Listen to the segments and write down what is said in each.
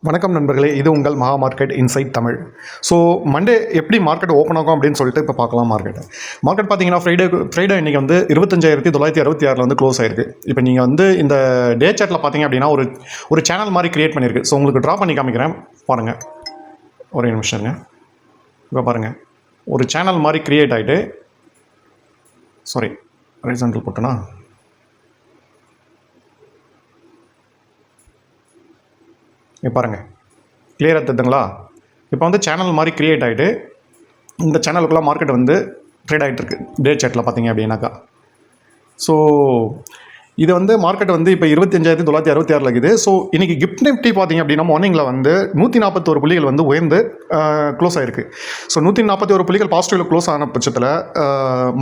வணக்கம் நண்பர்களே, இது உங்கள் மகா market inside Tamil. So Monday எப்படி மார்க்கெட் ஓப்பன் ஆகும் அப்படின்னு சொல்லிட்டு இப்போ பார்க்கலாம். மார்க்கெட் பார்த்தீங்கன்னா ஃப்ரைடே இன்றைக்கி வந்து 25,966 வந்து க்ளோஸ் ஆயிருக்கு. இப்போ நீங்கள் வந்து இந்த டே சார்ட்டில் பார்த்தீங்க அப்படின்னா ஒரு சேனல் மாதிரி கிரியேட் பண்ணியிருக்கு. ஸோ உங்களுக்கு ட்ரா பண்ணி காமிக்கிறேன் பாருங்கள், ஒரே நிமிஷங்க. இப்போ பாருங்கள், ஒரு சேனல் மாதிரி கிரியேட் ஆகிட்டு ஹரிசாண்டல் போட்டோன்னா பாருங்கள், கிளியராக தெரியுதுங்களா? இப்போ வந்து சேனல் மாதிரி க்ரியேட் ஆகிட்டு இந்த சேனலுக்குள்ளே மார்க்கெட் வந்து ட்ரேட் ஆகிட்டுருக்கு டே சார்ட்டில் பார்த்தீங்க அப்படின்னாக்கா. ஸோ இது வந்து மார்க்கெட் வந்து இப்போ 25,966 இருக்குது. ஸோ இன்றைக்கி கிஃப்ட் நிஃப்டி பார்த்தீங்க அப்படின்னா மார்னிங்கில் வந்து 141 புள்ளிகள் வந்து உயர்ந்து க்ளோஸ் ஆகிருக்கு. ஸோ 141 புள்ளிகள் பாசிட்டிவில் க்ளோஸ் ஆன பட்சத்தில்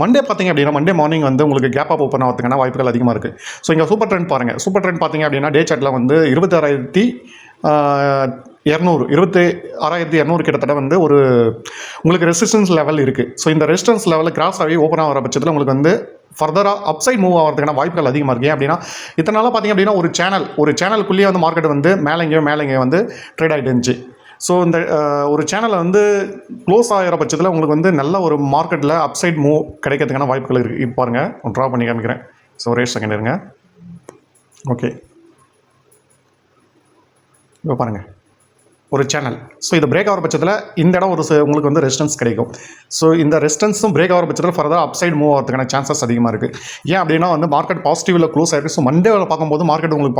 மண்டே பார்த்தீங்க அப்படின்னா மண்டே மார்னிங் வந்து உங்களுக்கு கேப் அப் ஓப்பன் ஆகிறதுக்கான வாய்ப்புகள் அதிகமாக இருக்குது. ஸோ இங்கே சூப்பர் ட்ரெண்ட் பாருங்கள். சூப்பர் ட்ரெண்ட் பார்த்தீங்க அப்படின்னா டே சார்ட்டில் வந்து 26,200 கிட்டத்தட்ட வந்து ஒரு உங்களுக்கு ரெசிஸ்டன்ஸ் லெவல் இருக்குது. ஸோ இந்த ரெசிஸ்டன்ஸ் லெவலில் கிராஸ் ஆகி ஓப்பன் ஆகிற பட்சத்தில் உங்களுக்கு வந்து ஃபர்தராக அப்சைட் மூவ் ஆகிறதுக்கான வாய்ப்புகள் அதிகமாக இருக்குது. அப்படின்னா இத்தனை நாளாக பார்த்திங்க அப்படின்னா ஒரு சேனலுக்குள்ளேயே வந்து மார்க்கெட் வந்து மேலேங்கே வந்து ட்ரேட் ஆகிட்டு இருந்துச்சு. ஸோ இந்த ஒரு சேனலை வந்து க்ளோஸ் ஆகிற பட்சத்தில் உங்களுக்கு வந்து நல்ல ஒரு மார்க்கெட்டில் அப்சைட் மூவ் கிடைக்கிறதுக்கான வாய்ப்புகள் இருக்குது. இப்போ பாருங்கள், ட்ரா பண்ணி காமிக்கிறேன். ஸோ ஒரே செகண்ட் இருங்க. ஓகே, இப்போ பாருங்கள், ஒரு சேனல். ஸோ இது பிரேக் ஆகிற பட்சத்தில் இந்த இடம் உங்களுக்கு வந்து ரெசிஸ்டன்ஸ் கிடைக்கும். ஸோ இந்த ரெசிஸ்டன்ஸும் பிரேக் ஆகிற பட்சத்தில் ஃபர்தராக அப்சைட் மூவ் ஆகிறதுக்கான சான்சஸ் அதிகமாக இருக்குது. ஏன் அப்படின்னா வந்து மார்க்கெட் பாசிட்டிவில் க்ளோஸ் ஆகிருக்கு. ஸோ மண்டேவில் பார்க்கும்போது மார்க்கெட் உங்களுக்கு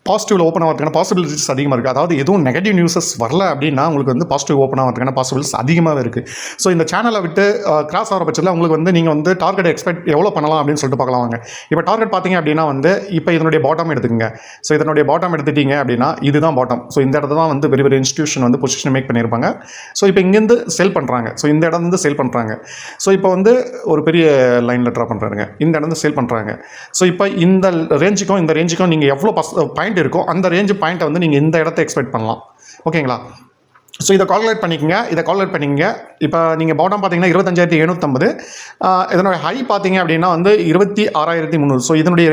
பாசிட்டிவில் ஓப்பன் ஆகிறதுக்கான பாசிபிலிட்டிஸ் அதிகமாக இருக்குது. அதாவது எதுவும் நெகட்டிவ் நியூஸஸ் வரல அப்படின்னா உங்களுக்கு வந்து பாசிட்டிவ் ஓப்பன் ஆகிறதுக்கான பாசிபிலிட்டிஸ் அதிகமாக இருக்குது. ஸோ இந்த சேனலை விட்டு கிராஸ் ஆகிற பட்சத்தில் உங்களுக்கு வந்து நீங்கள் வந்து டார்கெட் எக்ஸ்பெக்ட் எவ்வளோ பண்ணலாம் அப்படின்னு சொல்லிட்டு பார்க்கலாம் வாங்க. இப்போ டார்கெட் பார்த்தீங்க அப்படின்னா வந்து இப்போ இதனுடைய பாட்டம் எடுத்துக்கங்க. ஸோ இதனுடைய பாட்டம் எடுத்துட்டீங்க அப்படின்னா இதுதான் பாட்டம். ஸோ இந்த இடத்துல தான் வந்து பெரிய இன்ஸ்டியூஷன் வந்து பொசிஷன் மேக் பண்ணியிருப்பாங்க. ஸோ இப்போ இங்கேருந்து செல் பண்ணுறாங்க. ஸோ இந்த இடம் வந்து செல் பண்ணுறாங்க. ஸோ இப்போ வந்து ஒரு பெரிய லைனில் ட்ரா பண்ணுறாங்க. இந்த இடம் வந்து செல் பண்ணுறாங்க. ஸோ இப்போ இந்த ரேஞ்சுக்கும் நீங்கள் எவ்வளோ பாயிண்ட் இருக்கோ அந்த ரேஞ்ச் பாயிண்ட்டை வந்து நீங்கள் இந்த இடத்த எக்ஸ்பெக்ட் பண்ணலாம். ஓகேங்களா? ஸோ இதை கால்குலேட் பண்ணிக்கங்க. இப்போ நீங்கள் பாட்டம் பார்த்தீங்கன்னா 25,750. இதனுடைய ஹை பார்த்தீங்க அப்படின்னா வந்து 26,300. ஸோ இதனுடைய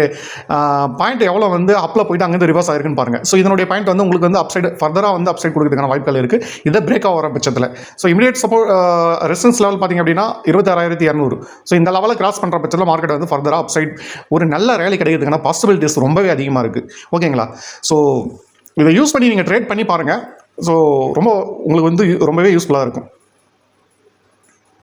பாயிண்ட் எவ்வளோ வந்து அப்பில் போயிட்டு அங்கேருந்து ரிவர்ஸ் ஆகிருக்குன்னு பாருங்கள். ஸோ இதனுடைய பாயிண்ட் வந்து உங்களுக்கு வந்து ஃபர்தராக வந்து அப்சைட் கொடுக்கறதுக்கான வாய்ப்புகள் இருக்குது. இதை பிரேக் ஆகிற பட்சத்தில் ஸோ இமீடியட் ரெசிஸ்டன்ஸ் லெவல் பார்த்தீங்க அப்படின்னா 26,200. ஸோ இந்த லெவலில் கிராஸ் பண்ணுற பட்சத்தில் மார்க்கெட் வந்து ஃபர்தராக அப்சைட் ஒரு நல்ல ரேலி கிடைக்கிறதுக்கான பாசிபிலிட்டிஸ் ரொம்பவே அதிகமாக இருக்குது. ஓகேங்களா? ஸோ இதை யூஸ் பண்ணி நீங்கள் ட்ரேட் பண்ணி பாருங்கள். ஸோ உங்களுக்கு வந்து ரொம்பவே யூஸ்ஃபுல்லாக இருக்கும்.